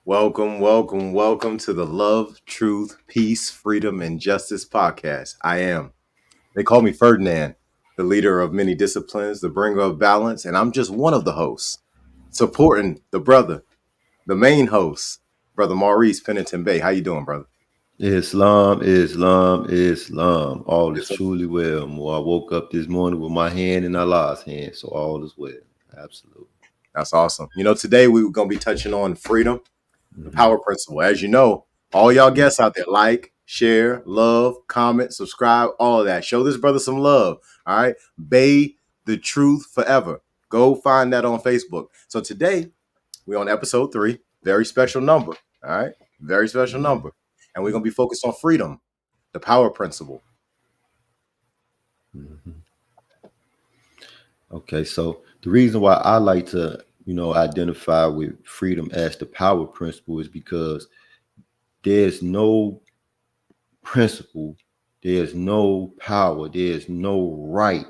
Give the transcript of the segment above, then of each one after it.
Welcome to the Love, Truth, Peace, Freedom, and Justice podcast. They call me Ferdinand, the leader of many disciplines, the bringer of balance, and I'm just one of the hosts, supporting the brother, the main host, Brother Maurice Pennington Bay. How you doing, brother? Islam, Islam, Islam. All is It's- truly well. More. I woke up this morning with my hand in Allah's hand, so all is well. Absolutely. That's awesome. Today we're going to be touching on freedom, the Mm-hmm. power principle. As you know, all y'all guests out there, like, share, love, comment, subscribe, all of that. Show this brother some love. All right. Bay the truth forever. Go find that on Facebook. So today we're on episode 3. Very special number. All right. Very special number. And we're going to be focused on freedom, the power principle. Mm-hmm. Okay, so the reason why I like to, identify with freedom as the power principle is because there's no principle, there's no power, there's no right,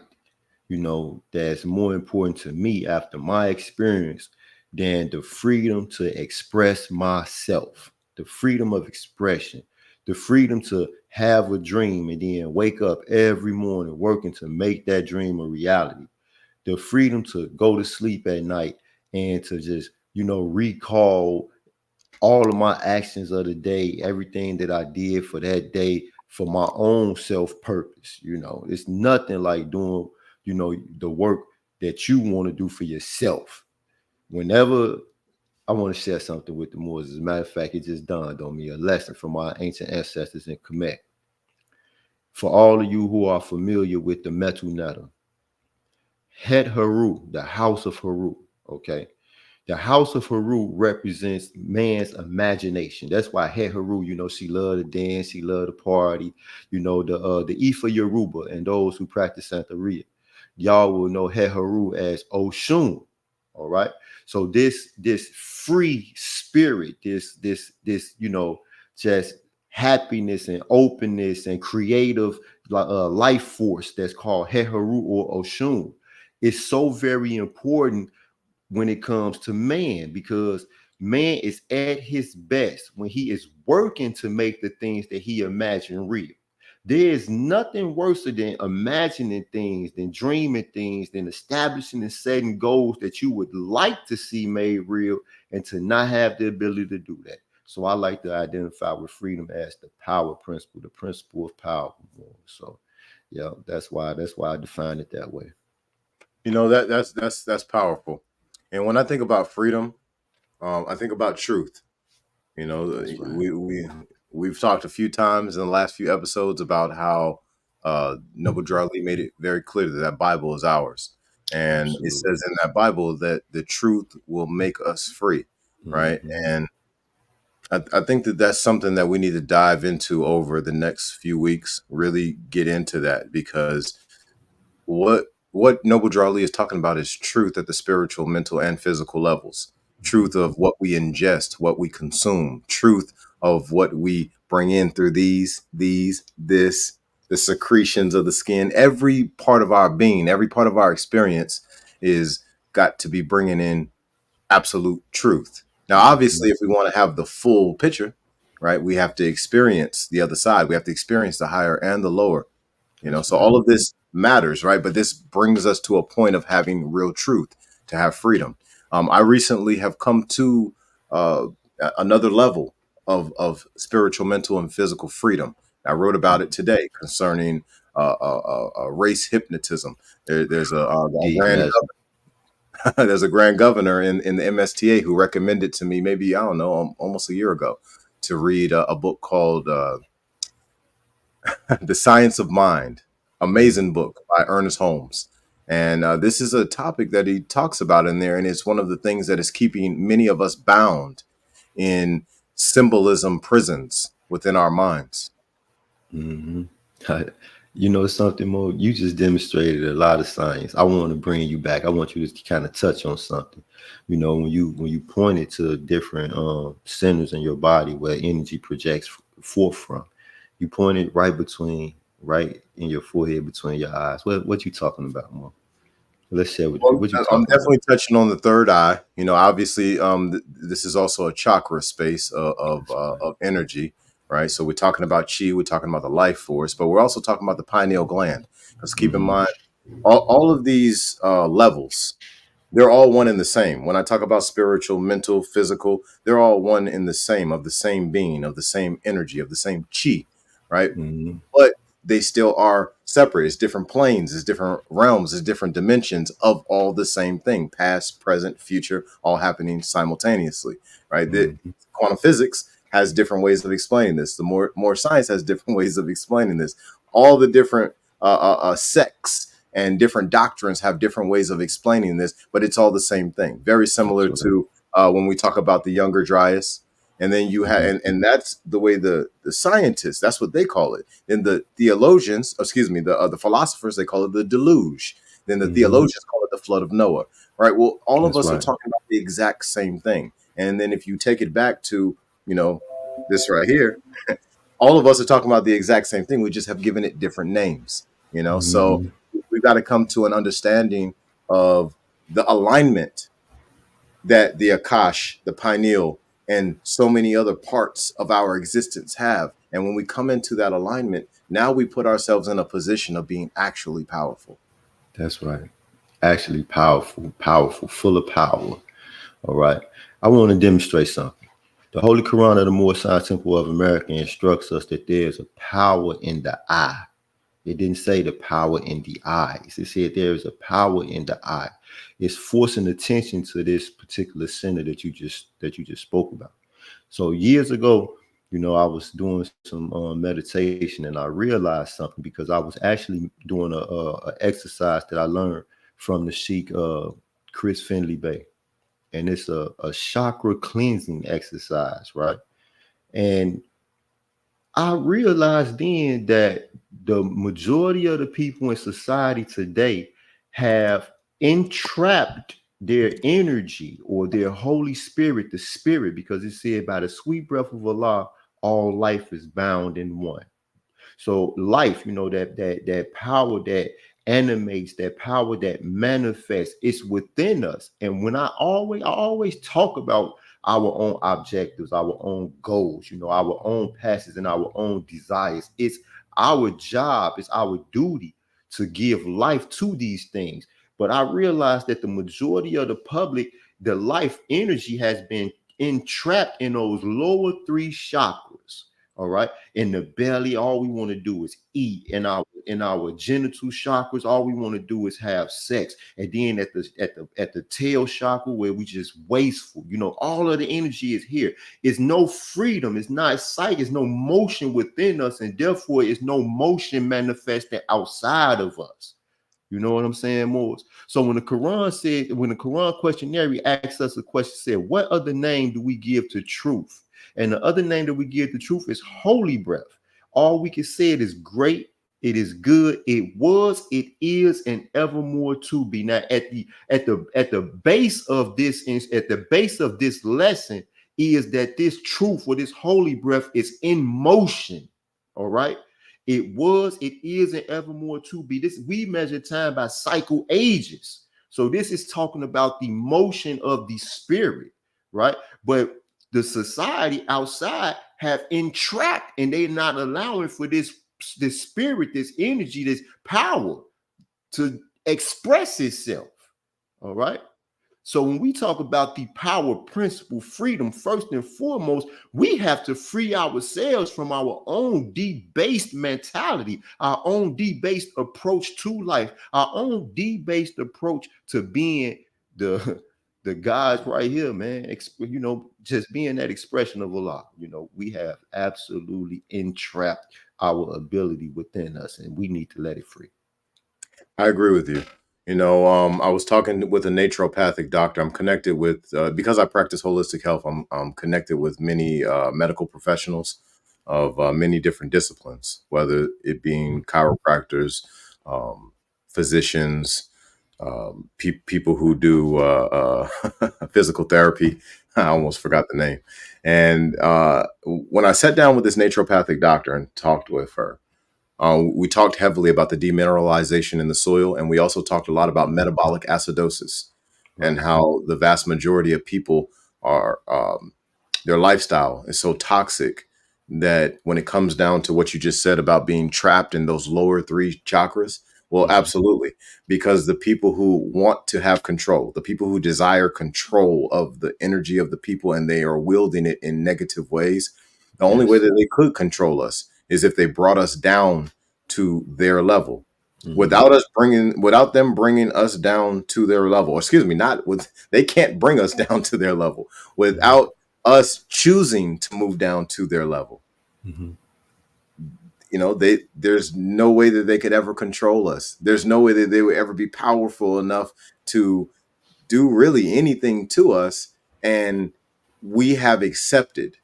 that's more important to me after my experience than the freedom to express myself, the freedom of expression, the freedom to have a dream and then wake up every morning working to make that dream a reality, the freedom to go to sleep at night and to just, recall all of my actions of the day, everything that I did for that day for my own self purpose. It's nothing like doing, the work that you want to do for yourself. Whenever I want to share something with the Moors, as a matter of fact, it just dawned on me a lesson from my ancient ancestors in Kemet. For all of you who are familiar with the metal netta, Het Haru, the house of Haru, okay? The house of Haru represents man's imagination. That's why Het Haru, she loved to dance, she loved to party. The Ifa Yoruba and those who practice Santeria, y'all will know Het Haru as Oshun. All right. So this free spirit, this just happiness and openness and creative life force that's called Het Haru or Oshun is so very important when it comes to man, because man is at his best when he is working to make the things that he imagined real. There is nothing worse than imagining things, than dreaming things, than establishing and setting goals that you would like to see made real and to not have the ability to do that. So I like to identify with freedom as the power principle, the principle of power. So yeah, that's why I define it that way. That's powerful. And when I think about freedom, I think about truth. That's right. We've talked a few times in the last few episodes about how Noble Darley made it very clear that that Bible is ours, and it Absolutely. says in that Bible that the truth will make us free, right? Mm-hmm. And I think that that's something that we need to dive into over the next few weeks. Really get into that because what Noble Darley is talking about is truth at the spiritual, mental, and physical levels. Truth of what we ingest, what we consume, truth of what we bring in through this, the secretions of the skin. Every part of our being, every part of our experience is got to be bringing in absolute truth. Now, Mm-hmm. obviously, if we want to have the full picture, right, we have to experience the other side. We have to experience the higher and the lower. That's So right. all of this matters, right? But this brings us to a point of having real truth, to have freedom. I recently have come to uh, another level of spiritual, mental, and physical freedom. I wrote about it today concerning race hypnotism. There's a Deep grand mess. there's a grand governor in the MSTA who recommended to me, maybe I don't know, almost a year ago, to read a book called The Science of Mind. Amazing book by Ernest Holmes. And this is a topic that he talks about in there. And it's one of the things that is keeping many of us bound in symbolism prisons within our minds. Mm-hmm. Something more. You just demonstrated a lot of science. I want to bring you back. I want you to kind of touch on something. When you pointed to different centers in your body where energy projects forth from, you pointed right in your forehead between your eyes. What you talking about, more? Let's share Well, what you I'm talking about. definitely touching on the third eye. You know, obviously, this is also a chakra space That's right. of energy, right? So we're talking about chi, we're talking about the life force, but we're also talking about the pineal gland. Because keep in Hmm. mind, all of these levels, they're all one and the same. When I talk about spiritual, mental, physical, they're all one and the same, of the same being, of the same energy, of the same chi, right? Hmm. But they still are separate. It's different planes, it's different realms, it's different dimensions of all the same thing, past, present, future, all happening simultaneously, right? The Hmm. quantum physics has different ways of explaining this. The more science has different ways of explaining this. All the different sects and different doctrines have different ways of explaining this, but it's all the same thing. Very That's similar right. to when we talk about the younger Dryas. And then you have, Hmm. and that's the way the scientists, that's what they call it. Then the theologians, excuse me, the philosophers, they call it the deluge. Then the Hmm. theologians call it the flood of Noah. Right. Well, all of That's us are right. talking about the exact same thing. And then if you take it back to, you know, this right here, all of us are talking about the exact same thing. We just have given it different names. So Hmm. we've got to come to an understanding of the alignment that the Akash, the pineal, and so many other parts of our existence have. And when we come into that alignment, now we put ourselves in a position of being actually powerful. That's right. Actually powerful, powerful, full of power. All right. I want to demonstrate something. The Holy Quran of the Moorish Temple of America instructs us that there's a power in the eye. It didn't say the power in the eyes. It said there is a power in the eye. It's forcing attention to this particular center that you just spoke about. So years ago, I was doing some meditation, and I realized something because I was actually doing a exercise that I learned from the Sheikh Chris Finley Bay, and it's a chakra cleansing exercise, right? And I realized then that the majority of the people in society today have entrapped their energy or their Holy Spirit, the Spirit, because it said, by the sweet breath of Allah, all life is bound in one. So life, that power that animates, that power that manifests, it's within us. And when I always talk about our own objectives, our own goals, our own passions and our own desires. It's our job, it's our duty to give life to these things. But I realized that the majority of the public, the life energy has been entrapped in those lower three chakras. All right. In the belly, all we want to do is eat. In our genital chakras, all we want to do is have sex. And then at the tail chakra, where we just wasteful, all of the energy is here. It's no freedom, it's not sight, it's no motion within us, and therefore it's no motion manifested outside of us. You know what I'm saying, Moors? So when the Quran questionnaire asks us a question, said, what other name do we give to truth? And the other name that we give to truth is holy breath. All we can say, it is great, it is good, it was, it is, and evermore to be. Now, at the base of this, at the base of this lesson, is that this truth or this holy breath is in motion. All right. It was, it is, and evermore to be. This, we measure time by cycle ages. So this is talking about the motion of the spirit, right? But the society outside have entrapped, and they're not allowing for this spirit, this energy, this power to express itself. All right. So when we talk about the power principle, freedom, first and foremost, we have to free ourselves from our own debased mentality, our own debased approach to life, our own debased approach to being the the guys right here, man. Just being that expression of Allah. We have absolutely entrapped our ability within us, and we need to let it free. I agree with you. I was talking with a naturopathic doctor. I'm connected with because I practice holistic health. I'm connected with many medical professionals of many different disciplines, whether it being chiropractors, um, physicians, people who do physical therapy. I almost forgot the name. And when I sat down with this naturopathic doctor and talked with her, We talked heavily about the demineralization in the soil, and we also talked a lot about Mhm. metabolic acidosis and Right. how the vast majority of people are their lifestyle is so toxic that when it comes down to what you just said about being trapped in those lower three chakras, well, Hmm. absolutely, because the people who want to have control, the people who desire control of the energy of the people, and they are wielding it in negative ways, the only way Yes. that they could control us is if they brought us down to their level. Hmm. Without them bringing us down to their level, excuse me, not with, they can't bring us down to their level Hmm. without us choosing to move down to their level. Hmm. There's no way that they could ever control us. There's no way that they would ever be powerful enough to do really anything to us. And we have accepted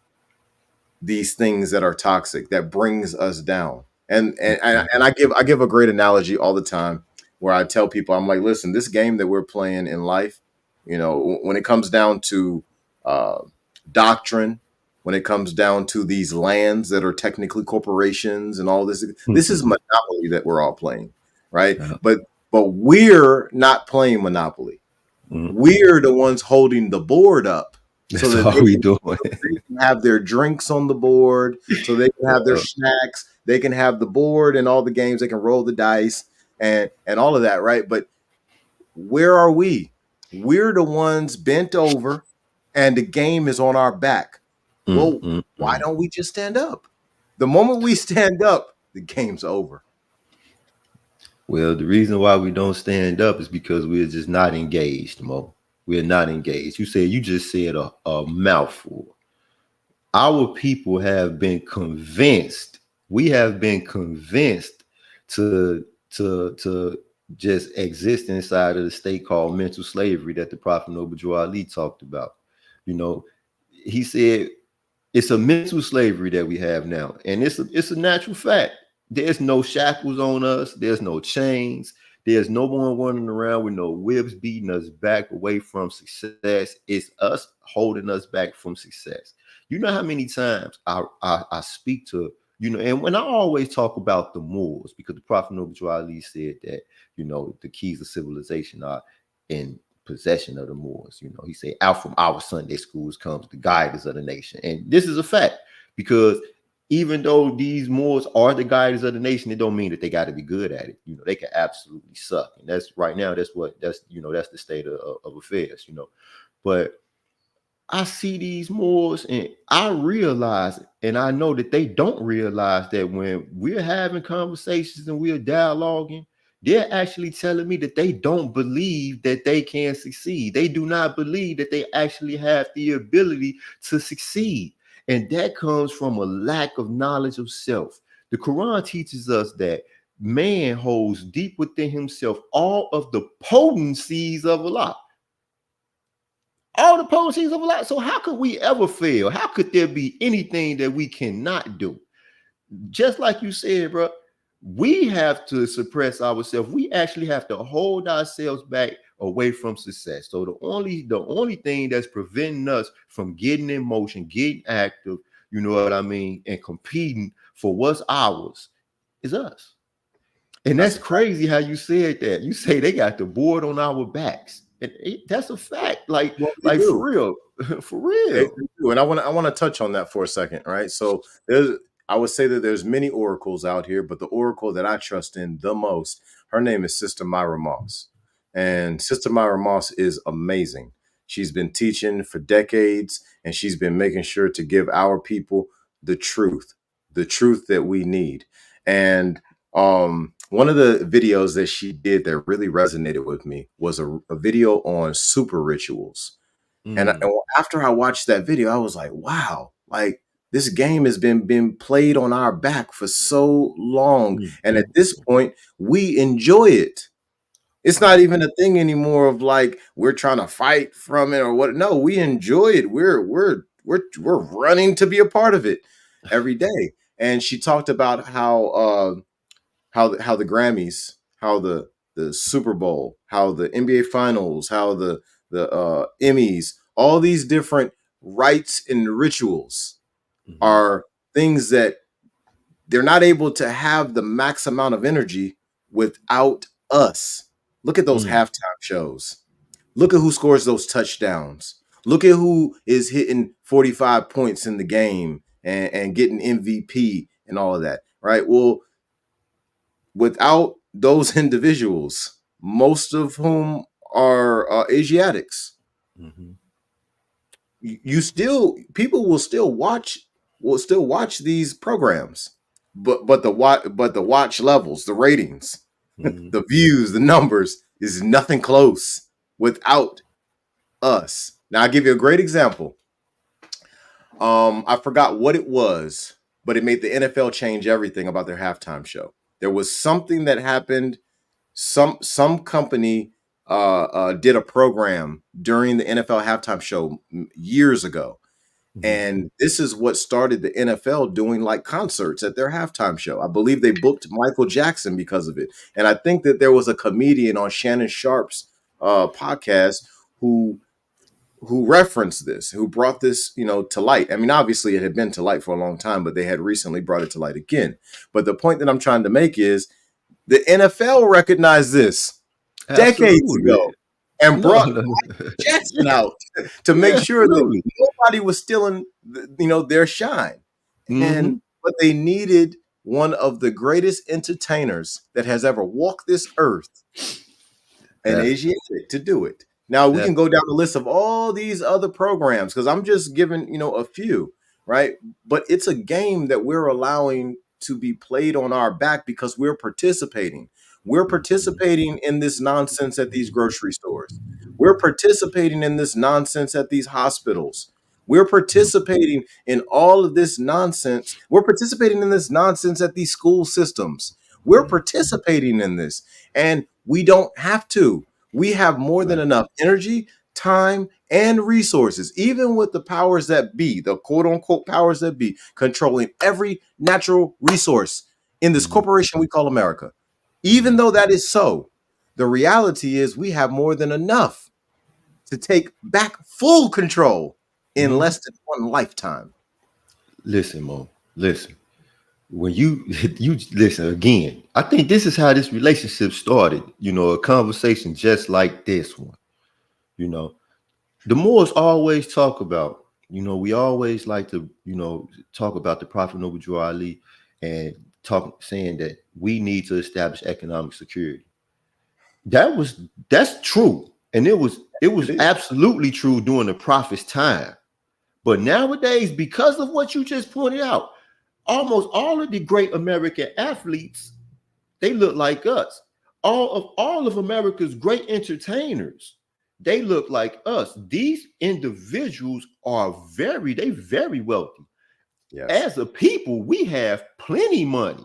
these things that are toxic that brings us down. And I give a great analogy all the time where I tell people, I'm like, listen, this game that we're playing in life, when it comes down to uh, doctrine, when it comes down to these lands that are technically corporations and all this is Hmm. monopoly that we're all playing, right? Yeah. But we're not playing monopoly. Hmm. We're the ones holding the board up so That's that all we doing. they can have their drinks on the board, so they can have their Yeah. snacks, they can have the board and all the games, they can roll the dice and all of that, right? But where are we? We're the ones bent over and the game is on our back. Mm, Well, mm, why mm. don't we just stand up? The moment we stand up, the game's over. Well, the reason why we don't stand up is because we're just not engaged, Mo. We're not engaged. You just said a mouthful. Our people have been convinced. We have been convinced to just exist inside of the state called mental slavery that the Prophet Noble Ali talked about. You know, he said it's a mental slavery that we have now, and it's a natural fact. There's no shackles on us. There's no chains. There's no one running around with no whips beating us back away from success. It's us holding us back from success. You know how many times I speak to, and when I always talk about the Moors, because the Prophet Noble Ali said that, the keys of civilization are in possession of the Moors. He said, out from our Sunday schools comes the guidance of the nation. And this is a fact, because even though these Moors are the guidance of the nation, it don't mean that they got to be good at it. They can absolutely suck. And that's right now, that's the state of affairs, But I see these Moors and I realize it. And I know that they don't realize that when we're having conversations and we're dialoguing, they're actually telling me that they don't believe that they can succeed. They do not believe that they actually have the ability to succeed. And that comes from a lack of knowledge of self. The Quran teaches us that man holds deep within himself all of the potencies of Allah, all the potencies of Allah. So how could we ever fail? How could there be anything that we cannot do? Just like you said, bro, we have to suppress ourselves. We actually have to hold ourselves back away from success. So the only thing that's preventing us from getting in motion, getting active, you know what I mean, and competing for what's ours is us. And That's that's a fact. crazy how you said that. You say they got the board on our backs. And that's a fact. Like, Well, they like do. for real. For They real. do. And I want to touch on that for a second, right? So I would say that there's many oracles out here, but the oracle that I trust in the most, her name is Sister Myra Moss. And Sister Myra Moss is amazing. She's been teaching for decades and she's been making sure to give our people the truth, the truth that we need. And one of the videos that she did that really resonated with me was a video on super rituals. And Mm, after I watched that video, I was like, wow, like this game has been played on our back for so long. mm, And at mm, this point, we enjoy it. It's not right. even a thing anymore of like we're trying to fight from it or what. No, we enjoy it. We're running to be a part of it every day. And she talked about how the Grammys, how the Super Bowl, how the NBA Finals, how the Emmys, all these different rites and rituals Mhm. are things that they're not able to have the max amount of energy without us. Look at those Mm. halftime shows. Look at who scores those touchdowns. Look at who is hitting 45 points in the game and getting MVP and all of that, right? Well, without those individuals, most of whom are Asiatics, Mhm. you still people will still watch these programs, but the watch levels, the ratings, Mhm. the views, the numbers is nothing close without us. Now I'll give you a great example. I forgot what it was, but it made the NFL change everything about their halftime show. There was something that happened. Some company did a program during the NFL halftime show years ago, Mhm. and this is what started the NFL doing like concerts at their halftime show. I believe they booked Michael Jackson because of it, and I think that there was a comedian on Shannon Sharp's podcast who referenced this, who brought this, to light. I mean, obviously it had been to light for a long time, but they had recently brought it to light again. But the point that I'm trying to make is the NFL recognized this decades Absolutely. ago and No, brought no, no. Michael Jackson out to make Yeah, sure that absolutely. nobody was stealing, their shine. And Mhm. but they needed one of the greatest entertainers that has ever walked this earth, an That's Asiatic, to do it. Now we that's can go down the list of all these other programs because I'm just giving, a few, right? But it's a game that we're allowing to be played on our back because we're participating. We're Mhm. participating in this nonsense at these grocery stores. We're participating in this nonsense at these hospitals. We're participating in all of this nonsense. We're participating in this nonsense at these school systems. We're participating in this. And we don't have to. We have more than Right. enough energy, time, and resources, even with the powers that be, the quote unquote powers that be, controlling every natural resource in this Mhm. corporation we call America. Even Mhm. though that is so, the reality is we have more than enough to take back full control in Mhm. less than one lifetime. Listen, Mo. Listen. When you you listen again, I think this is how this relationship started. A conversation just like this one. You know, the Moors always talk about. We always like to talk about the Prophet Noble Drew Ali and talk saying that we need to establish economic security. That's true, and it was It is. absolutely true during the Prophet's time. But nowadays, because of what you just pointed out, almost all of the great American athletes, they look like us. All of America's great entertainers, they look like us. These individuals are very wealthy. Yes. As a people, we have plenty money,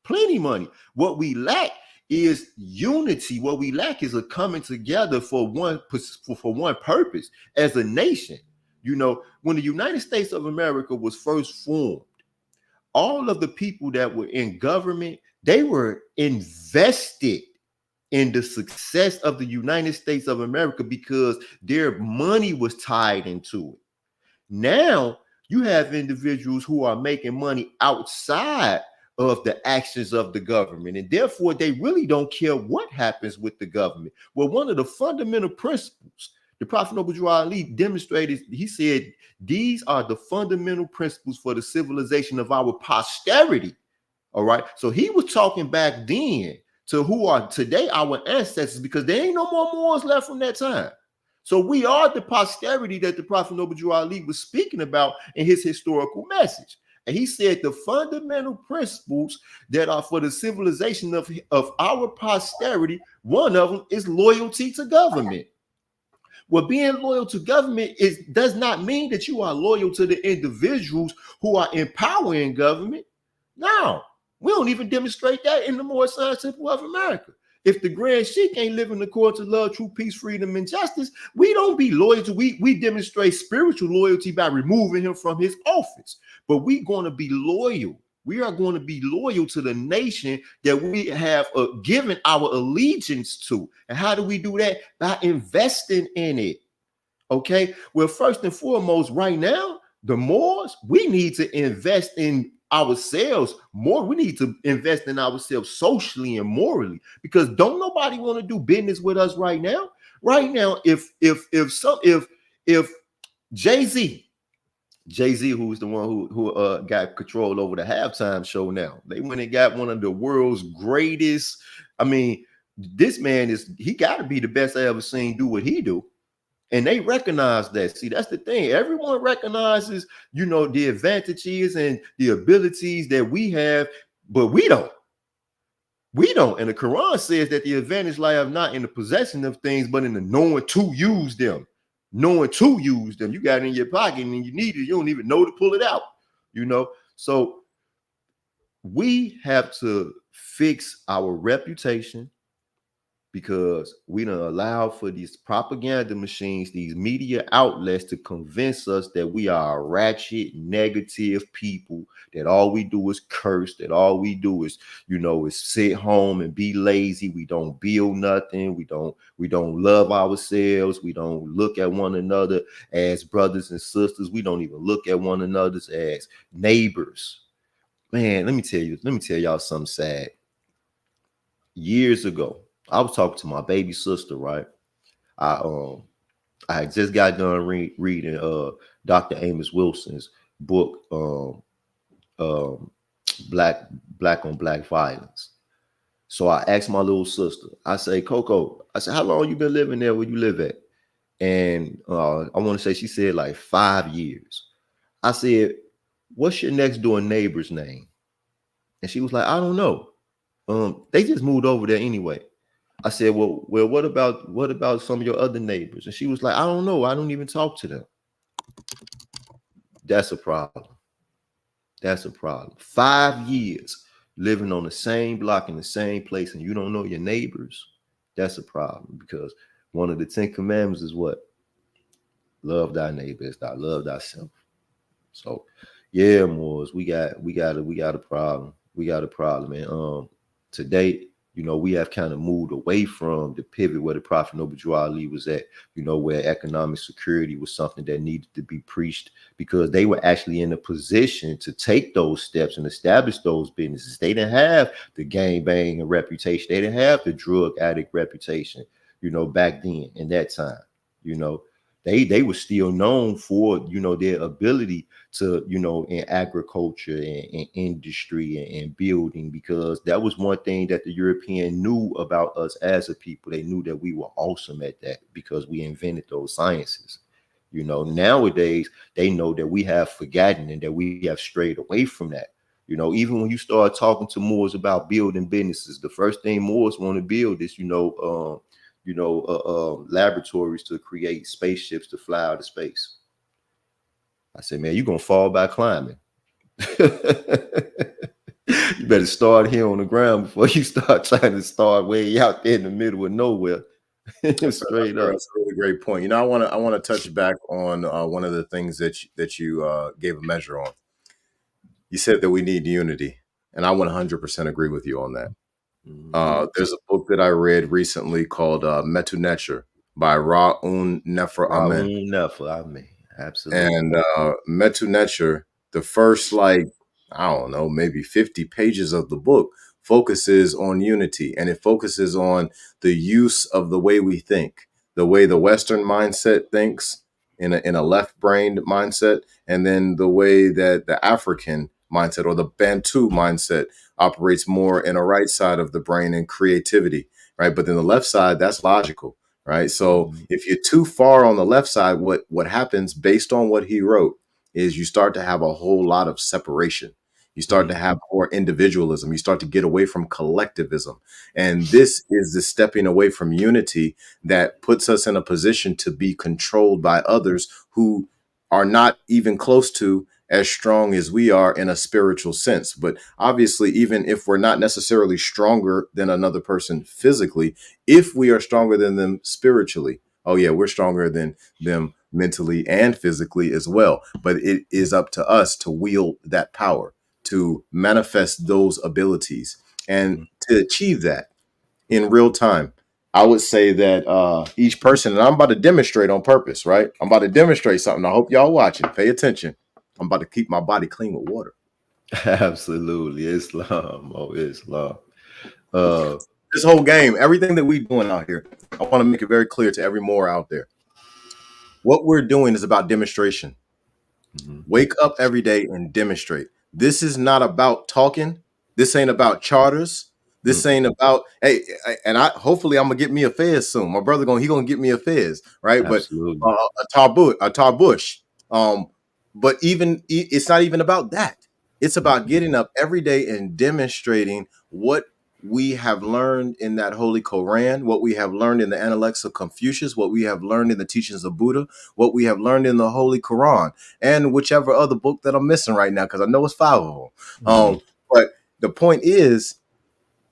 plenty money. What we lack is unity. What we lack is a coming together for one purpose as a nation. When the United States of America was first formed, all of the people that were in government, they were invested in the success of the United States of America because their money was tied into it. Now you have individuals who are making money outside of the actions of the government, and therefore they really don't care what happens with the government. Well, one of the fundamental principles the Prophet Noble Drew Ali demonstrated, he said, these are the fundamental principles for the civilization of our posterity. All right. So he was talking back then to who are today our ancestors because there ain't no more Moors left from that time. So we are the posterity that the Prophet Noble Drew Ali was speaking about in his historical message. And he said the fundamental principles that are for the civilization of our posterity, one of them is loyalty to government. Well, being loyal to government does not mean that you are loyal to the individuals who are empowering government. No, we don't even demonstrate that in the more science temple of America. If the Grand Sheik ain't living according to love, truth, peace, freedom, and justice, we don't be loyal to. We demonstrate spiritual loyalty by removing him from his office. But we going to be loyal. We are going to be loyal to the nation that we have given our allegiance to. And how do we do that? By investing in it. Okay. Well, first and foremost, right now, the Moors, we need to invest in ourselves more. We need to invest in ourselves socially and morally, because don't nobody want to do business with us right now. Right now, if Jay-Z, who's the one who got control over the halftime show now. They went and got one of the world's greatest. I mean, this man he got to be the best I ever seen do what he do. And they recognize that. See, that's the thing. Everyone recognizes, the advantages and the abilities that we have, but we don't. We don't. And the Quran says that the advantage lies not in the possession of things, but in the knowing to use them. Knowing to use them. You got it in your pocket and you need it. You don't even know to pull it out. So we have to fix our reputation, because we don't allow for these propaganda machines, these media outlets, to convince us that we are ratchet, negative people, that all we do is curse, that all we do is sit home and be lazy. We don't build nothing. We don't love ourselves. We don't look at one another as brothers and sisters. We don't even look at one another as neighbors. Man, let me tell y'all something sad. Years ago, I was talking to my baby sister, right? I had just got done reading Dr. Amos Wilson's book, Black on Black Violence. So I asked my little sister, I say, Coco, I said, how long you been living there where you live at? And I want to say she said like 5 years. I said, what's your next door neighbor's name? And she was like, I don't know. They just moved over there anyway. I said, well, what about some of your other neighbors? And she was like, I don't know. I don't even talk to them. That's a problem. That's a problem. 5 years living on the same block in the same place and you don't know your neighbors. That's a problem, because one of the 10 commandments is what? Love thy neighbor as thou love thyself. So yeah, Moors, we got a problem. We got a problem. And today, we have kind of moved away from the pivot where the Prophet Noble Drew Ali was at, where economic security was something that needed to be preached, because they were actually in a position to take those steps and establish those businesses. They didn't have the gang bang reputation. They didn't have the drug addict reputation, back then in that time. They were still known for, their ability to, in agriculture and industry and building, because that was one thing that the European knew about us as a people. They knew that we were awesome at that because we invented those sciences. Nowadays, they know that we have forgotten and that we have strayed away from that. Even when you start talking to Moors about building businesses, the first thing Moors want to build is, laboratories to create spaceships to fly out of space. I said, man, you're going to fall by climbing. You better start here on the ground before you start trying to start way out there in the middle of nowhere. Straight up. That's a really great point. I want to touch back on one of the things that you gave a measure on. You said that we need unity, and I 100% agree with you on that. There's a book that I read recently called Metu Necher by Ra'un Nefer Amen. Amen. Absolutely. And Metu Necher, the first, I don't know, maybe 50 pages of the book focuses on unity, and it focuses on the use of the way we think, the way the Western mindset thinks in a left-brained mindset, and then the way that the African mindset or the Bantu mindset operates more in a right side of the brain and creativity, right? But then the left side, that's logical, right? So if you're too far on the left side, what happens based on what he wrote is you start to have a whole lot of separation. You start to have more individualism. You start to get away from collectivism. And this is the stepping away from unity that puts us in a position to be controlled by others who are not even close to as strong as we are in a spiritual sense. But obviously, even if we're not necessarily stronger than another person physically, if we are stronger than them spiritually, oh yeah, we're stronger than them mentally and physically as well. But it is up to us to wield that power, to manifest those abilities, and to achieve that in real time. I would say that each person, and I'm about to demonstrate on purpose, right? I'm about to demonstrate something. I hope y'all watching. Pay attention. I'm about to keep my body clean with water. Absolutely. Islam. Oh, Islam. Uh, This whole game, everything that we doing out here, I want to make it very clear to every more out there. What we're doing is about demonstration. mhm, Wake up every day and demonstrate. This is not about talking. This ain't about charters. This mhm. ain't about and I hopefully I'm gonna get me a fez soon. My brother gonna get me a fez, right? But Absolutely. a tarbush. Um, but it's not even about that. It's about Mhm, getting up every day and demonstrating what we have learned in that holy Koran, what we have learned in the Analects of Confucius, what we have learned in the teachings of Buddha, what we have learned in the holy Quran, and whichever other book that I'm missing right now, because I know it's five of them. mhm, But the point is,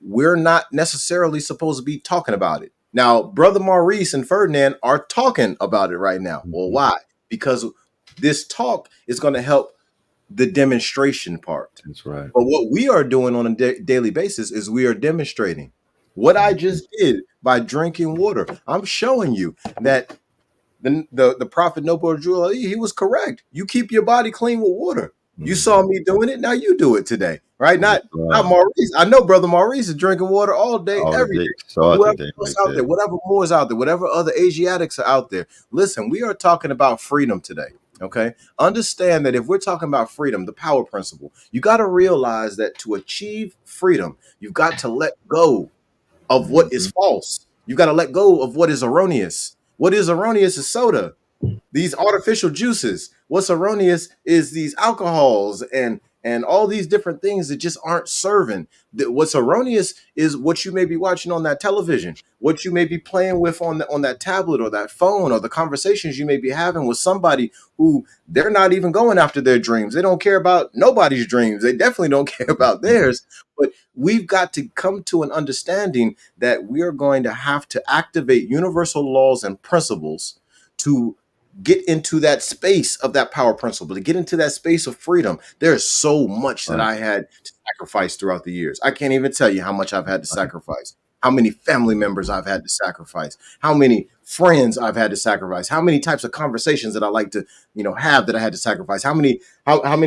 we're not necessarily supposed to be talking about it. Now, Brother Maurice and Ferdinand are talking about it right now. Well, mhm. why? Because this talk is going to help the demonstration part. That's right. But what we are doing on a daily basis is we are demonstrating what I Mhm, just did by drinking water. I'm showing you that the prophet Noble Drew Ali, he was correct. You keep your body clean with water. You mhm. saw me doing it. Now you do it today, right? That's Not right. Maurice. I know brother Maurice is drinking water all day, All the every day. day. But Start the whoever day else like out there, that. whatever Moors out there, whatever other Asiatics are out there, listen, we are talking about freedom today. Okay. Understand that if we're talking about freedom, the power principle, you got to realize that to achieve freedom, you've got to let go of what is Mhm. false. You got to let go of what is erroneous. What is erroneous is soda, these artificial juices. What's erroneous is these alcohols and all these different things that just aren't serving. What's erroneous is what you may be watching on that television, what you may be playing with on that tablet or that phone, or the conversations you may be having with somebody who they're not even going after their dreams. They don't care about nobody's dreams. They definitely don't care about Mhm. theirs. But we've got to come to an understanding that we are going to have to activate universal laws and principles to get into that space of that power principle, to get into that space of freedom. There's so much that Right. I had to sacrifice throughout the years. I can't even tell you how much I've had to Right. sacrifice, how many family members I've had to sacrifice, how many friends I've had to sacrifice, how many types of conversations that I like to, have that I had to sacrifice, how many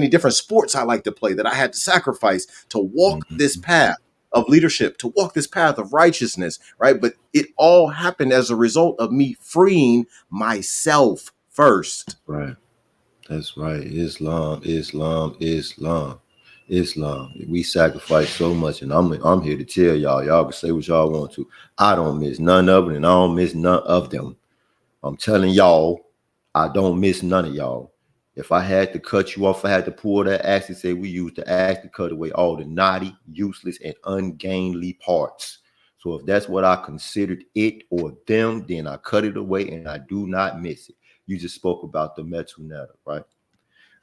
different sports I like to play that I had to sacrifice to walk this Mhm. path of leadership, to walk this path of righteousness, right? But it all happened as a result of me freeing myself first. Right. That's right. Islam, Islam, Islam, Islam. We sacrifice so much, and I'm here to tell y'all. Y'all can say what y'all want to. I don't miss none of it, and I don't miss none of them. I'm telling y'all, I don't miss none of y'all. If I had to cut you off, I had to pull that axe and say we use the axe to cut away all the naughty, useless, and ungainly parts. So if that's what I considered it or them, then I cut it away and I do not miss it. You just spoke about the Metuneta, right?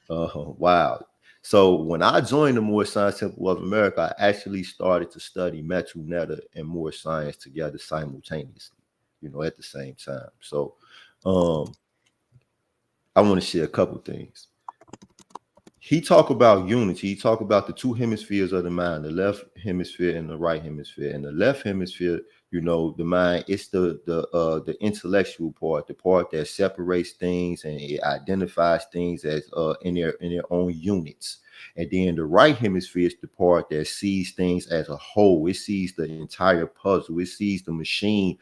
Wow. So when I joined the Moorish Science Temple of America, I actually started to study Metuneta and Moorish science together simultaneously, at the same time. So um, I want to share a couple things. He talk about unity. He talk about the two hemispheres of the mind, the left hemisphere and the right hemisphere. And the left hemisphere, the mind, it's the intellectual part, the part that separates things and it identifies things as in their own units. And then the right hemisphere is the part that sees things as a whole. It sees the entire puzzle. It sees the machine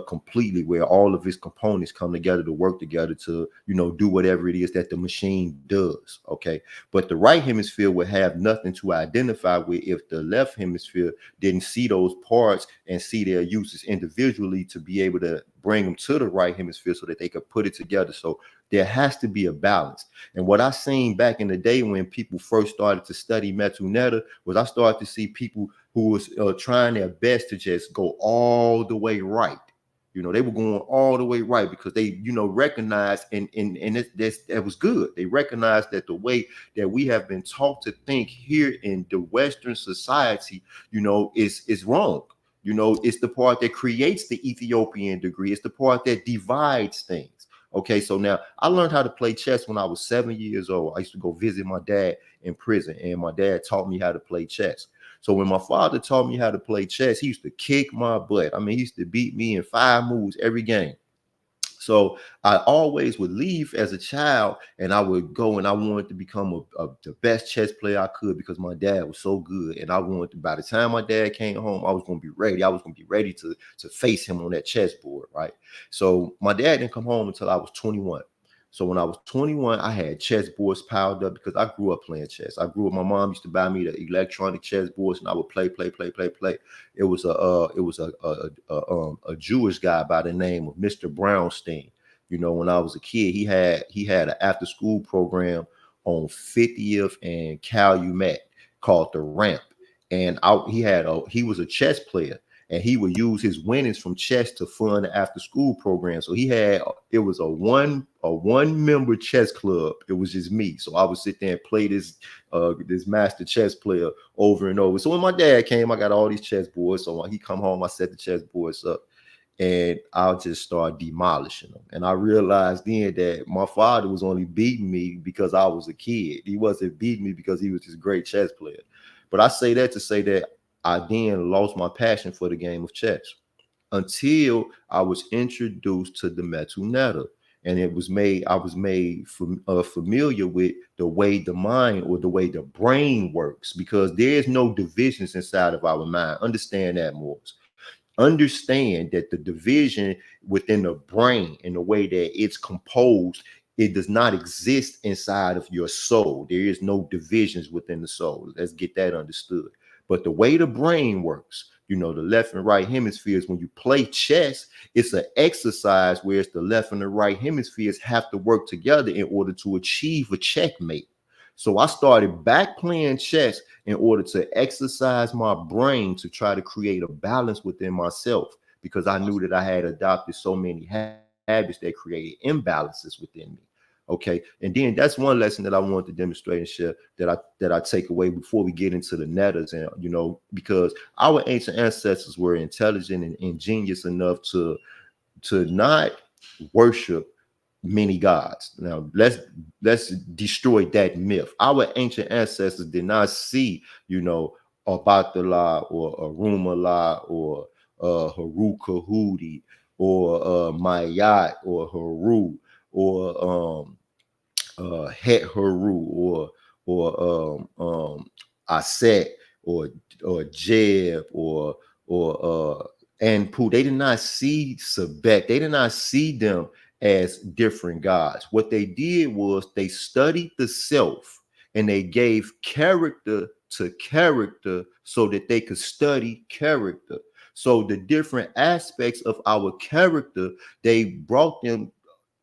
completely, where all of its components come together to work together to do whatever it is that the machine does. Okay, but the right hemisphere would have nothing to identify with if the left hemisphere didn't see those parts and see their uses individually to be able to bring them to the right hemisphere so that they could put it together. So there has to be a balance. And what I seen back in the day when people first started to study Metuneta was I started to see people who was trying their best to just go all the way right. They were going all the way right because they, recognized and that was good. They recognized that the way that we have been taught to think here in the Western society, is wrong. It's the part that creates the Ethiopian degree. It's the part that divides things. Okay, so now I learned how to play chess when I was 7 years old. I used to go visit my dad in prison, and my dad taught me how to play chess. So when my father taught me how to play chess, he used to kick my butt. I mean, he used to beat me in 5 moves every game. So I always would leave as a child, and I would go and I wanted to become the best chess player I could because my dad was so good. And I wanted to, by the time my dad came home, I was going to be ready. I was going to be ready to face him on that chessboard, right? So my dad didn't come home until I was 21. So when I was 21, I had chess boards piled up because I grew up playing chess. I grew up. My mom used to buy me the electronic chess boards, and I would play. It was a Jewish guy by the name of Mr. Brownstein. You know, when I was a kid, he had an after school program on 50th and Calumet called the Ramp, and he was a chess player, and he would use his winnings from chess to fund the after school program. So it was a one member chess club. It was just me. So I would sit there and play this master chess player over and over. So when my dad came, I got all these chess boards. So when he come home, I set the chess boards up and I'll just start demolishing them. And I realized then that my father was only beating me because I was a kid. He wasn't beating me because he was this great chess player. But I say that to say that I then lost my passion for the game of chess until I was introduced to the metal netta. And I was made familiar with the way the mind or the way the brain works, because there's no divisions inside of our mind. Understand that, Morris. Understand that the division within the brain and the way that it's composed, it does not exist inside of your soul. There is no divisions within the soul. Let's get that understood. But the way the brain works, you know, the left and right hemispheres, when you play chess, it's an exercise where it's the left and the right hemispheres have to work together in order to achieve a checkmate. So I started back playing chess in order to exercise my brain to try to create a balance within myself, because I knew that I had adopted so many habits that created imbalances within me. Okay. And then that's one lesson that I wanted to demonstrate and share that I take away before we get into the nettas. And because our ancient ancestors were intelligent and ingenious enough to not worship many gods. Now let's destroy that myth. Our ancient ancestors did not see, Obatala or Arumala or Haruka Hudi or Mayat or Haru or Het Haru or Aset or Jeb or Anpu. They did not see Sebek. They did not see them as different gods. What they did was they studied the self and they gave character to character so that they could study character. So the different aspects of our character, they brought them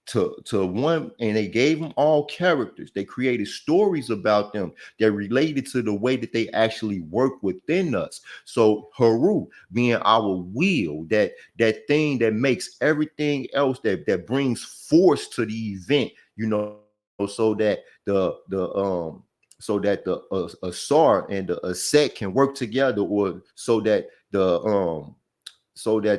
to one, and they gave them all characters. They created stories about them that related to the way that they actually work within us. So Haru being our will, that thing that makes everything else, that brings force to the event, so that the Asar and the Aset can work together, or so that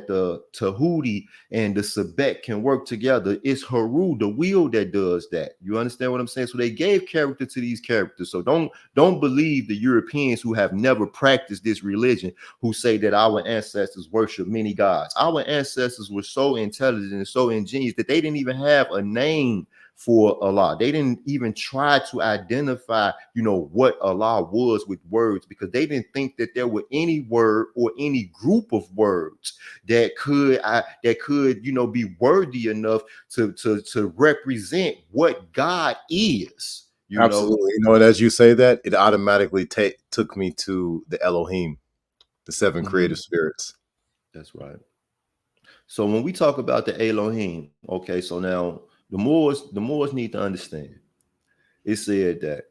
the Tahuti and the Sebek can work together. It's Haru, the wheel, that does that. You understand what I'm saying? So they gave character to these characters. So don't believe the Europeans who have never practiced this religion, who say that our ancestors worship many gods. Our ancestors were so intelligent and so ingenious that they didn't even have a name for Allah. They didn't even try to identify, what Allah was with words, because they didn't think that there were any word or any group of words that could be worthy enough to represent what God is. Absolutely. And as you say that, it automatically took me to the Elohim, the seven creative Mhm. spirits. That's right. So when we talk about the Elohim, okay, so now the Moors need to understand. It said that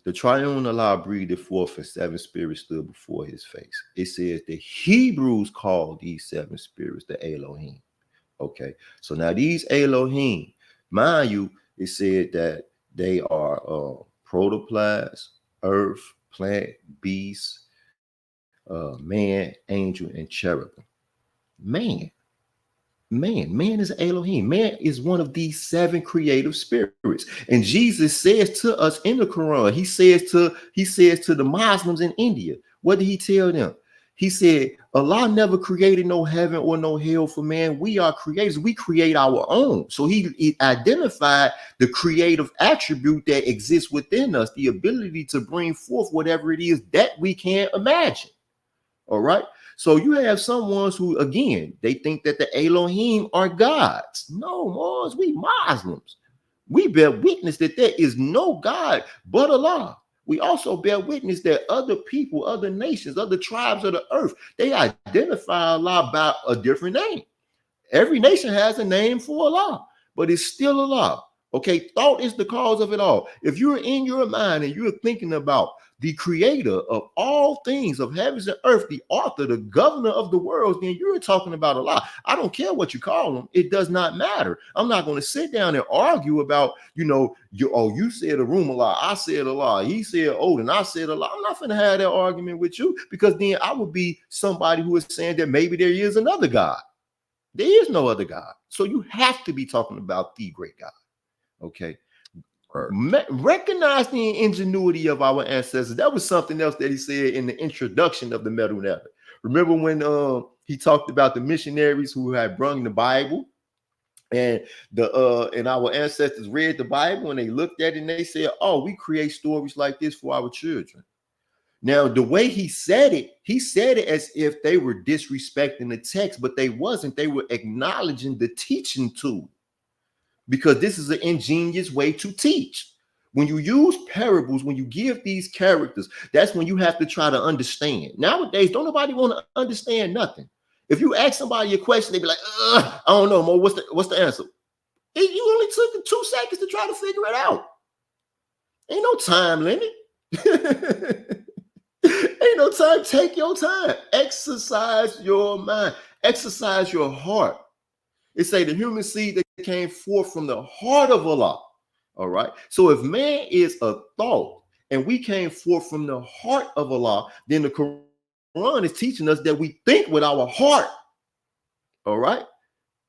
the triune Allah breathed forth, and seven spirits stood before his face. It says the Hebrews called these seven spirits the Elohim. Okay, so now these Elohim, mind you, it said that they are protoplasm, earth, plant, beast, man, angel, and cherubim. Man, man is Elohim. Man is one of these seven creative spirits. And Jesus says to us in the Quran, he says to the Muslims in India, what did he tell them? He said, Allah never created no heaven or no hell for man. We are creators. We create our own. So he identified the creative attribute that exists within us, the ability to bring forth whatever it is that we can't imagine. All right. So you have some ones who, again, they think that the Elohim are gods. No, Mars, we Muslims. We bear witness that there is no God but Allah. We also bear witness that other people, other nations, other tribes of the earth, they identify Allah by a different name. Every nation has a name for Allah, but it's still Allah. Okay, thought is the cause of it all. If you're in your mind and you're thinking about the creator of all things, of heavens and earth, the author, the governor of the world, then you're talking about Allah. I don't care what you call him. It does not matter. I'm not going to sit down and argue about, you said a room Allah, I said Allah, he said Odin, I said Allah. I'm not going to have that argument with you, because then I would be somebody who is saying that maybe there is another God. There is no other God. So you have to be talking about the great God. Okay. Recognize the ingenuity of our ancestors. That was something else that he said in the introduction of the Metal Never. Remember when he talked about the missionaries who had brought the Bible, and our ancestors read the Bible and they looked at it and they said, "Oh, we create stories like this for our children." Now, the way he said it as if they were disrespecting the text, but they wasn't. They were acknowledging the teaching tool, because this is an ingenious way to teach. When you use parables, when you give these characters, that's when you have to try to understand. Nowadays, don't nobody want to understand nothing. If you ask somebody a question, they be like, I don't know, Mo, what's the answer? You only took 2 seconds to try to figure it out. Ain't no time limit. Ain't no time. Take your time. Exercise your mind. Exercise your heart. It say the human seed that came forth from the heart of Allah. All right. So if man is a thought and we came forth from the heart of Allah, then the Quran is teaching us that we think with our heart. All right.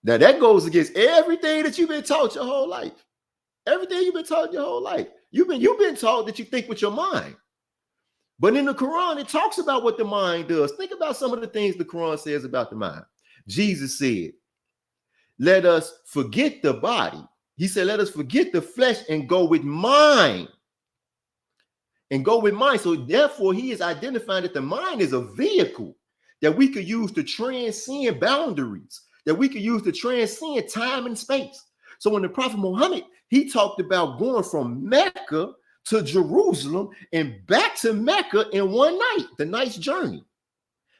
Now that goes against everything that you've been taught your whole life. Everything you've been taught your whole life. You've been taught that you think with your mind. But in the Quran, it talks about what the mind does. Think about some of the things the Quran says about the mind. Jesus said, let us forget the body. He said, let us forget the flesh and go with mind. And go with mind. So therefore, he is identifying that the mind is a vehicle that we could use to transcend boundaries, that we could use to transcend time and space. So when the Prophet Muhammad, he talked about going from Mecca to Jerusalem and back to Mecca in one night, the night's journey.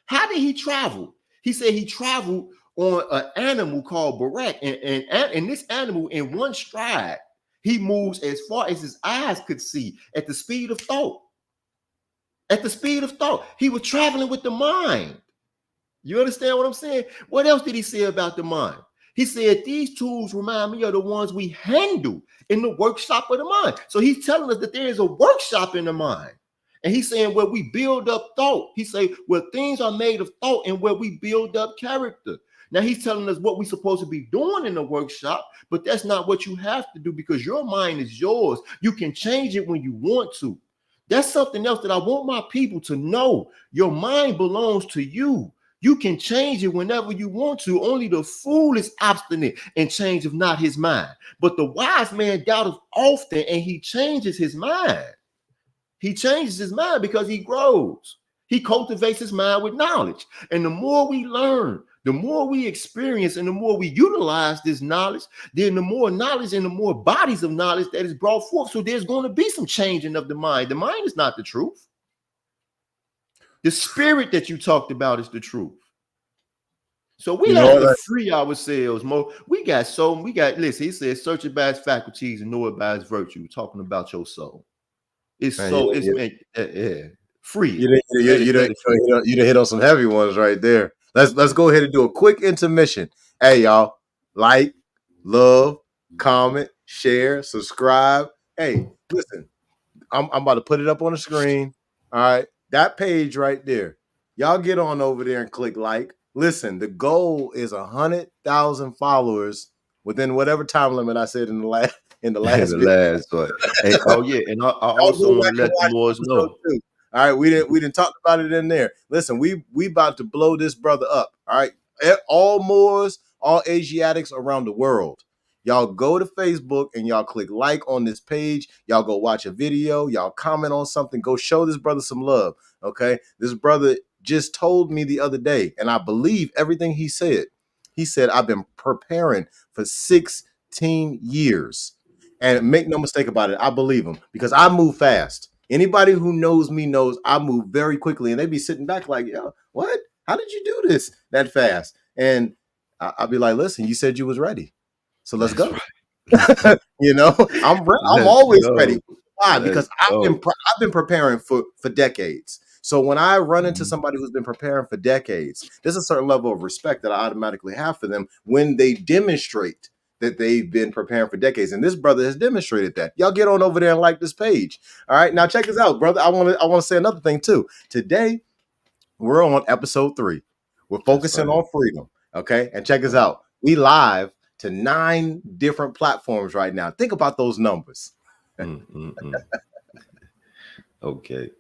How did he travel? He said he traveled on an animal called Barak, and this animal in one stride, he moves as far as his eyes could see at the speed of thought. At the speed of thought. He was traveling with the mind. You understand what I'm saying? What else did he say about the mind? He said, these tools remind me of the ones we handle in the workshop of the mind. So he's telling us that there is a workshop in the mind. And he's saying where we build up thought. He say where things are made of thought and where we build up character. Now he's telling us what we're supposed to be doing in the workshop, but that's not what you have to do, because your mind is yours. You can change it when you want to. That's something else that I want my people to know. Your mind belongs to you. You can change it whenever you want to. Only the fool is obstinate and changes not his mind. But the wise man doubteth often, and he changes his mind. He changes his mind because he grows. He cultivates his mind with knowledge. And the more we learn, the more we experience, and the more we utilize this knowledge, then the more knowledge and the more bodies of knowledge that is brought forth. So there's going to be some changing of the mind. The mind is not the truth. The spirit that you talked about is the truth. So we have to free ourselves more. Listen, he says, search it by its faculties and know it by its virtue, talking about your soul. It's man, so, free. You done hit on some heavy ones right there. Let's go ahead and do a quick intermission. Hey, y'all, like, love, comment, share, subscribe. Hey, listen, I'm about to put it up on the screen. All right, that page right there. Y'all get on over there and click like. Listen, the goal is 100,000 followers within whatever time limit I said in the last one. Hey, oh yeah, and I also want to let the boys know. All right, we didn't talk about it in there. Listen, we about to blow this brother up. All right, all Moors, all Asiatics around the world. Y'all go to Facebook and y'all click like on this page. Y'all go watch a video. Y'all comment on something. Go show this brother some love. Okay, this brother just told me the other day, and I believe everything he said. He said, I've been preparing for 16 years. And make no mistake about it, I believe him because I move fast. Anybody who knows me knows I move very quickly, and they be sitting back like, "Yo, what? How did you do this that fast?" And I'll be like, "Listen, you said you was ready, so let's That's go." right. Let's go. I'm Let's always ready. go. Why? Let's Because I've been go. I've been preparing for decades. So when I run into Mhm. somebody who's been preparing for decades, there's a certain level of respect that I automatically have for them when they demonstrate that they've been preparing for decades. And this brother has demonstrated that. Y'all get on over there and like this page. All right. Now check this out, brother. I want to say another thing too. Today we're on episode 3. We're That's focusing right. on freedom. Okay. And check us Right. out. We live to 9 different platforms right now. Think about those numbers. Mm. Okay.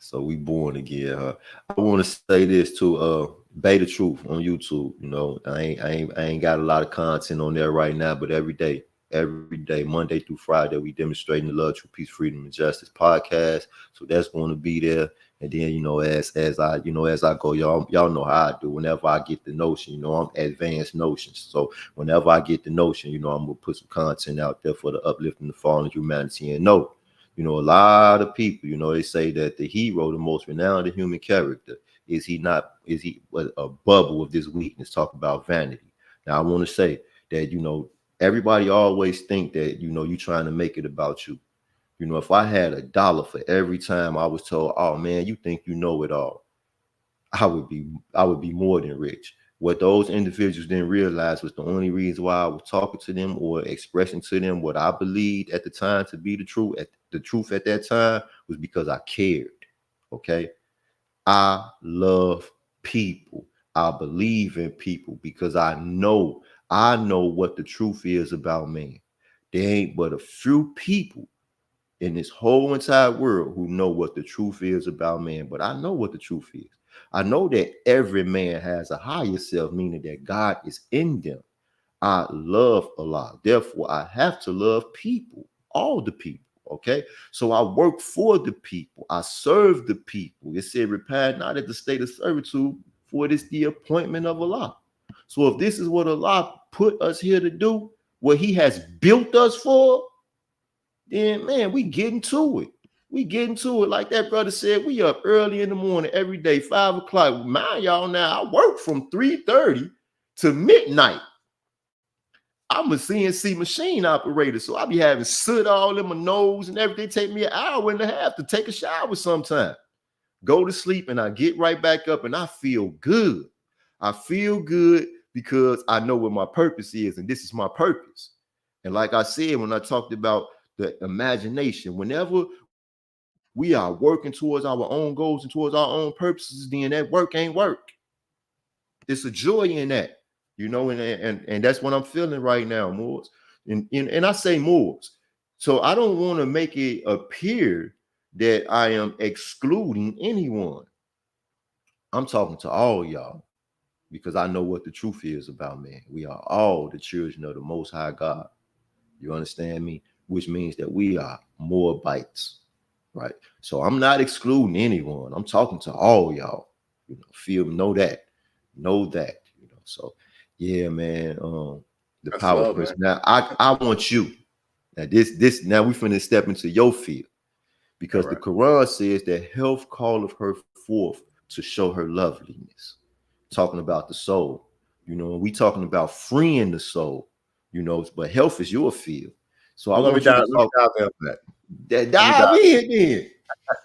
So we born again, huh? I want to say this to Beta Truth on YouTube. You know, I ain't got a lot of content on there right now, but every day, Monday through Friday, we demonstrating the love, truth, peace, freedom, and justice podcast. So that's going to be there. And then, as I go, y'all know how I do. Whenever I get the notion, I'm advanced notions. So whenever I get the notion, I'm gonna put some content out there for the uplifting the fallen humanity and know. A lot of people, they say that the hero, the most renowned human character, is he a bubble of this weakness? Talk about vanity. Now, I want to say that, everybody always think that, you're trying to make it about you. If I had $1 for every time I was told, oh man, you think you know it all, I would be more than rich. What those individuals didn't realize was the only reason why I was talking to them or expressing to them what I believed at the time to be the truth at that time was because I cared. Okay. I love people. I believe in people because I know what the truth is about man. There ain't but a few people in this whole entire world who know what the truth is about man. But I know what the truth is. I know that every man has a higher self, meaning that God is in them. I love Allah. Therefore, I have to love people, all the people. Okay. So I work for the people. I serve the people. It said, repent not at the state of servitude, for it is the appointment of Allah. So if this is what Allah put us here to do, what he has built us for, then man, we getting to it. We getting to it. Like that brother said, we up early in the morning every day, 5 o'clock. Mind y'all now, I work from 3:30 to midnight. I'm a CNC machine operator, so I be having soot all in my nose and everything. Take me an hour and a half to take a shower sometime. Go to sleep and I get right back up and I feel good. I feel good because I know what my purpose is, and this is my purpose. And like I said, when I talked about the imagination, whenever we are working towards our own goals and towards our own purposes, then that work ain't work. It's a joy in that, and that's what I'm feeling right now, Moors. And I say Moors. So I don't want to make it appear that I am excluding anyone. I'm talking to all y'all because I know what the truth is about man. We are all the children of the Most High God. You understand me? Which means that we are Moabites, right? So I'm not excluding anyone. I'm talking to all y'all. Know that. So yeah, man. The That's power love, man. principle. Now I want you. Now this now we finna step into your field All because the right. Quran says that health calleth her forth to show her loveliness. Talking about the soul, we talking about freeing the soul, but health is your field. So I Well, want you to let me talk dive in on that. that Let me dive dive. in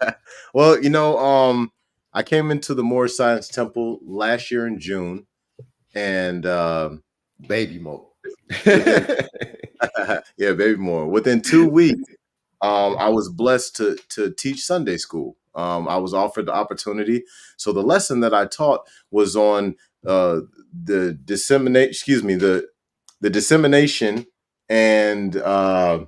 then. Well, I came into the Moore Science Temple last year in June, and Baby mode. within yeah, baby more. Within 2 weeks, I was blessed to teach Sunday school. I was offered the opportunity. So the lesson that I taught was on the disseminate. Excuse me, the dissemination and the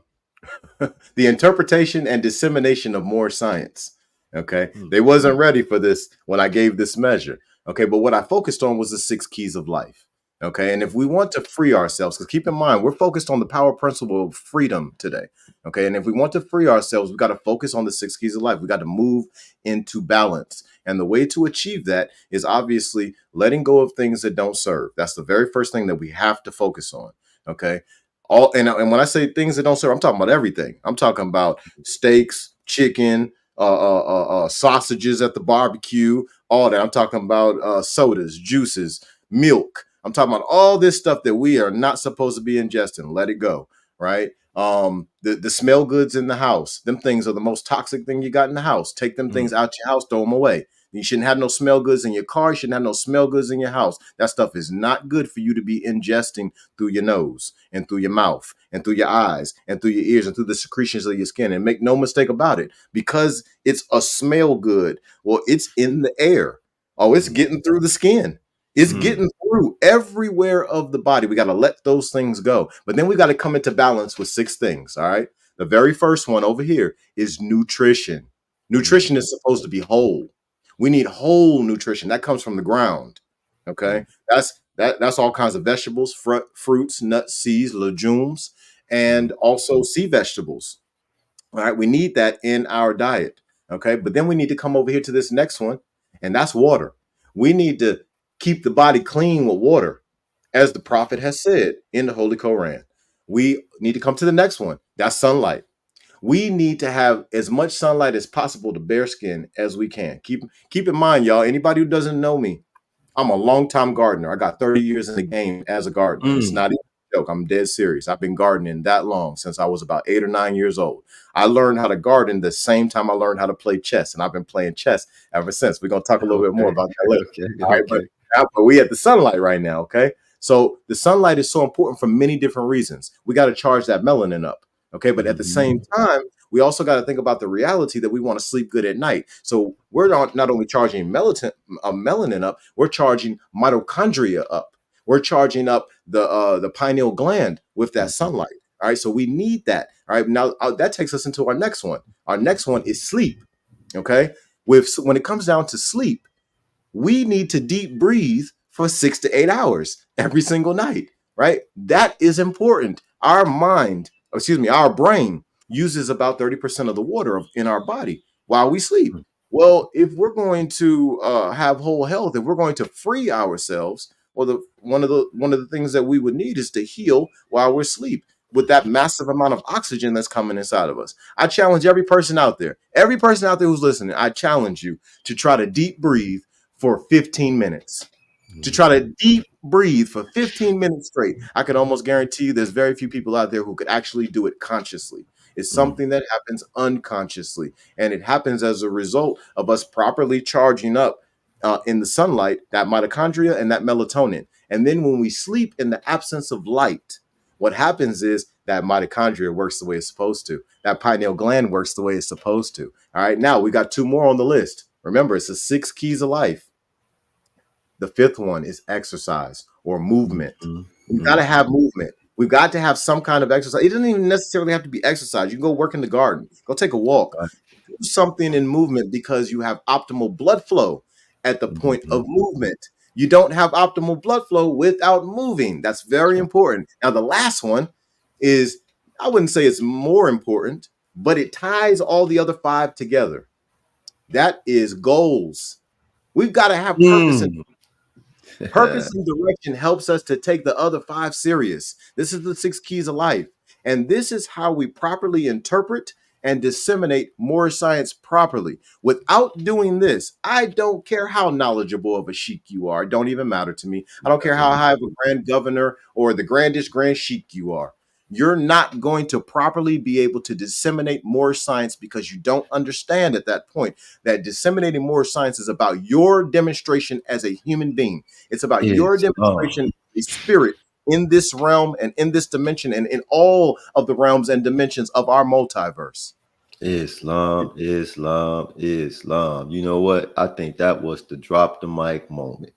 interpretation and dissemination of more science. Okay. Mm. They wasn't ready for this when I gave this measure. Okay. But what I focused on was the six keys of life. Okay. And if we want to free ourselves, because keep in mind, we're focused on the power principle of freedom today. Okay. And if we want to free ourselves, we got to focus on the six keys of life. We got to move into balance. And the way to achieve that is obviously letting go of things that don't serve. That's the very first thing that we have to focus on. Okay. And when I say things that don't serve, I'm talking about everything. I'm talking about steaks, chicken, sausages at the barbecue, all that. I'm talking about sodas, juices, milk. I'm talking about all this stuff that we are not supposed to be ingesting. Let it go, right? The smell goods in the house. Them things are the most toxic thing you got in the house. Take them Mm. things out your house, throw them away. You shouldn't have no smell goods in your car. You shouldn't have no smell goods in your house. That stuff is not good for you to be ingesting through your nose and through your mouth and through your eyes and through your ears and through the secretions of your skin. And make no mistake about it, because it's a smell good. Well, it's in the air. Oh, it's Mm. getting through the skin. It's Mm. getting through everywhere of the body. We got to let those things go. But then we got to come into balance with six things. All right. The very first one over here is nutrition. Mm. Nutrition is supposed to be whole. We need whole nutrition. That comes from the ground. Okay. Mm. That's all kinds of vegetables, fruits, nuts, seeds, legumes, Mm. and also sea vegetables. All right, we need that in our diet. Okay, but then we need to come over here to this next one, and that's water. We need to keep the body clean with water, as the prophet has said in the Holy Koran. We need to come to the next one. That's sunlight. We need to have as much sunlight as possible to bare skin as we can. Keep in mind, y'all. Anybody who doesn't know me, I'm a longtime gardener. I got 30 years in the game as a gardener. It's Mm. not even a joke. I'm dead serious. I've been gardening that long, since I was about 8 or 9 years old. I learned how to garden the same time I learned how to play chess, and I've been playing chess ever since. We're gonna talk a little bit more Okay. about that later. Okay. All right, Okay. but we at the sunlight right now. Okay, so the sunlight is so important for many different reasons. We got to charge that melanin up. Okay, but at the Mm-hmm. same time, we also got to think about the reality that we want to sleep good at night. So we're not only charging melanin up, we're charging mitochondria up. We're charging up the pineal gland with that Mm-hmm. sunlight. All right, so we need that. All right, now that takes us into our next one. Our next one is sleep. Okay, when it comes down to sleep, we need to deep breathe for 6 to 8 hours every single night, right? That is important. Our mind, excuse me, our brain uses about 30% of the water in our body while we sleep. Well, if we're going to have whole health, if we're going to free ourselves, well, one of the things that we would need is to heal while we're asleep with that massive amount of oxygen that's coming inside of us. I challenge every person out there who's listening. I challenge you to try to deep breathe for 15 minutes, to try to deep breathe for 15 minutes straight. I can almost guarantee you there's very few people out there who could actually do it consciously. It's Mm. something that happens unconsciously, and it happens as a result of us properly charging up in the sunlight that mitochondria and that melatonin. And then when we sleep in the absence of light, what happens is that mitochondria works the way it's supposed to. That pineal gland works the way it's supposed to. All right, now we got two more on the list. Remember, it's the six keys of life. The fifth one is exercise or movement. Mm-hmm. We've got to Mm-hmm. have movement. We've got to have some kind of exercise. It doesn't even necessarily have to be exercise. You can go work in the garden, go take a walk, Right. do something in movement, because you have optimal blood flow at the point Mm-hmm. of movement. You don't have optimal blood flow without moving. That's very important. Now, the last one is, I wouldn't say it's more important, but it ties all the other five together. That is goals. We've got to have purpose. Mm. Purpose and direction helps us to take the other five serious. This is the six keys of life. And this is how we properly interpret and disseminate more science properly. Without doing this, I don't care how knowledgeable of a sheik you are. It don't even matter to me. I don't care how high of a grand governor or the grandest grand sheik you are. You're not going to properly be able to disseminate more science, because you don't understand at that point that disseminating more science is about your demonstration as a human being. It's about your Islam. demonstration, a spirit in this realm and in this dimension and in all of the realms and dimensions of our multiverse. Islam, Islam, Islam. You know what? I think that was the drop the mic moment.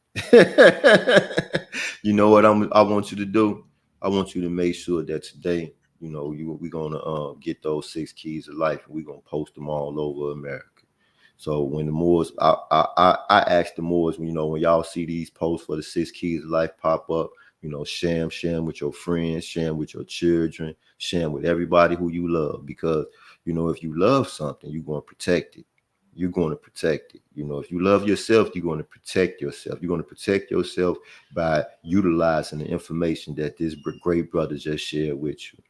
You know what I want you to do? I want you to make sure that today, we're gonna get those six keys of life, and we're gonna post them all over America. So when the Moors, I asked the Moors, when y'all see these posts for the 6 keys of life pop up, share 'em with your friends, share 'em with your children, share 'em with everybody who you love. Because if you love something, you're gonna protect it. You're going to protect it. If you love yourself, you're going to protect yourself. You're going to protect yourself by utilizing the information that this great brother just shared with you.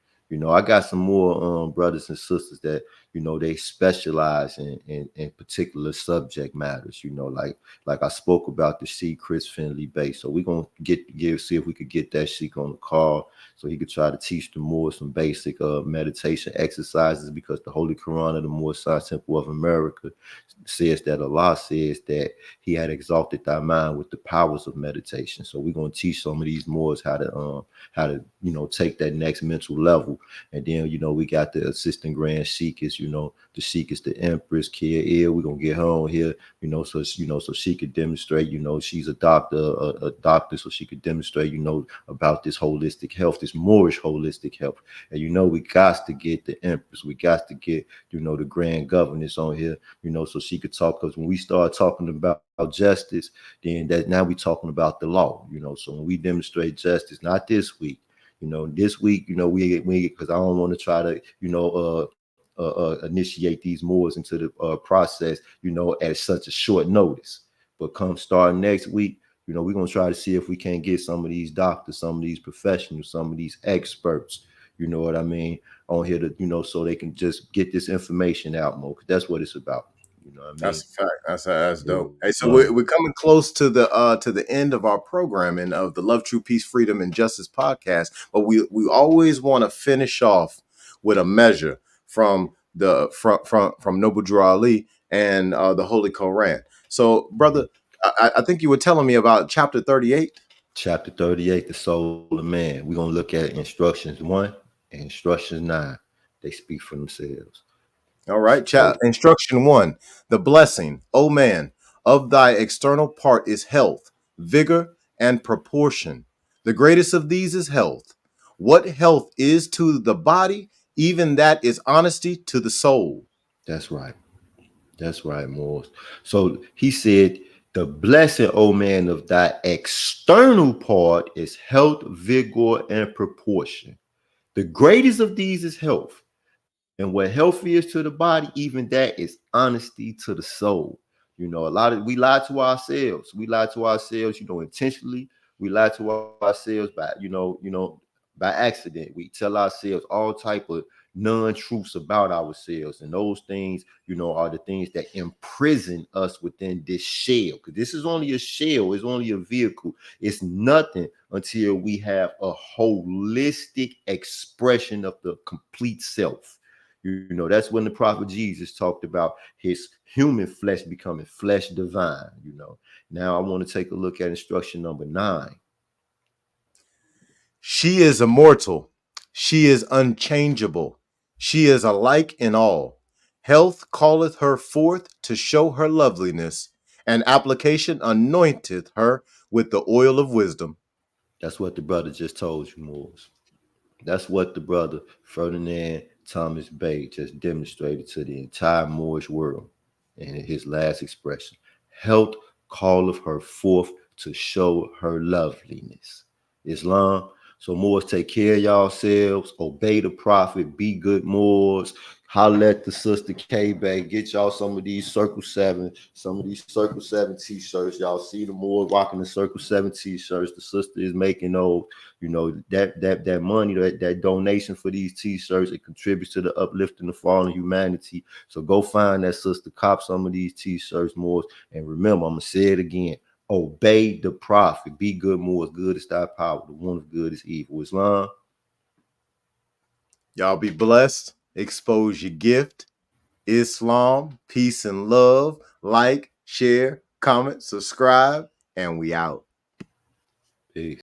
I got some more brothers and sisters that they specialize in particular subject matters. Like I spoke about the Sheik Chris Finley base. So we're gonna see if we could get that Sheik on the call so he could try to teach the Moors some basic meditation exercises, because the Holy Quran of the Moor Science Temple of America says that Allah says that He had exalted thy mind with the powers of meditation. So we're gonna teach some of these Moors how to take that next mental level. And then we got the assistant grand sheik is the sheik is the Empress Kia. We're gonna get her on here, so she could demonstrate. She's a doctor, so she could demonstrate about this holistic health, this Moorish holistic health. And we got to get the Empress, we got to get the grand governess on here, so she could talk. Because when we start talking about justice, then that now we talking about the law. So when we demonstrate justice, not this week, this week, we because I don't want to try to, initiate these Moors into the process, at such a short notice. But come starting next week, we're gonna try to see if we can get some of these doctors, some of these professionals, some of these experts, you know what I mean, on here to, so they can just get this information out more. Because that's what it's about. You know what I That's mean? a fact. That's dope. Hey, so Islam. we're coming close to the end of our programming of the Love, True Peace, Freedom, and Justice podcast. But we always want to finish off with a measure from from Noble Drew Ali and the Holy Koran. So, brother, I think you were telling me about chapter 38. Chapter 38, the soul of man. We're gonna look at instructions 1 and instructions 9. They speak for themselves. All right. So Instruction 1. The blessing, O man, of thy external part is health, vigor, and proportion. The greatest of these is health. What health is to the body, even that is honesty to the soul. that's right. That's right, Morris. So he said, the blessed, O man, of thy external part is health, vigor, and proportion. The greatest of these is health. And what health is to the body, even that is honesty to the soul. A lot of we lie to ourselves. We lie to ourselves, intentionally. We lie to ourselves by, by accident. We tell ourselves all type of non-truths about ourselves. And those things, are the things that imprison us within this shell. Because this is only a shell, it's only a vehicle. It's nothing until we have a holistic expression of the complete self. That's when the prophet Jesus talked about his human flesh becoming flesh divine. Now I want to take a look at instruction number 9. She is immortal. She is unchangeable. She is alike in all. Health calleth her forth to show her loveliness, and application anointeth her with the oil of wisdom. That's what the brother just told you, Moors. That's what the brother Ferdinand Thomas Bay just demonstrated to the entire Moorish world in his last expression. Health calleth her forth to show her loveliness. Islam. So Moors, take care of yourselves, obey the prophet, be good Moors. Holler at the sister K Bay. Get y'all some of these Circle 7, some of these Circle 7 t-shirts. Y'all see the Moors rocking the Circle 7 t-shirts. The sister is making those. That money, that donation for these t-shirts, it contributes to the uplifting of fallen humanity. So go find that sister, cop some of these t-shirts, Moors. And remember, I'm gonna say it again. Obey the prophet. Be good, Moors. Good is thy power. The one of good is evil. Islam. Y'all be blessed. Expose your gift. Islam, peace and love. Like, share, comment, subscribe, and we out. Peace.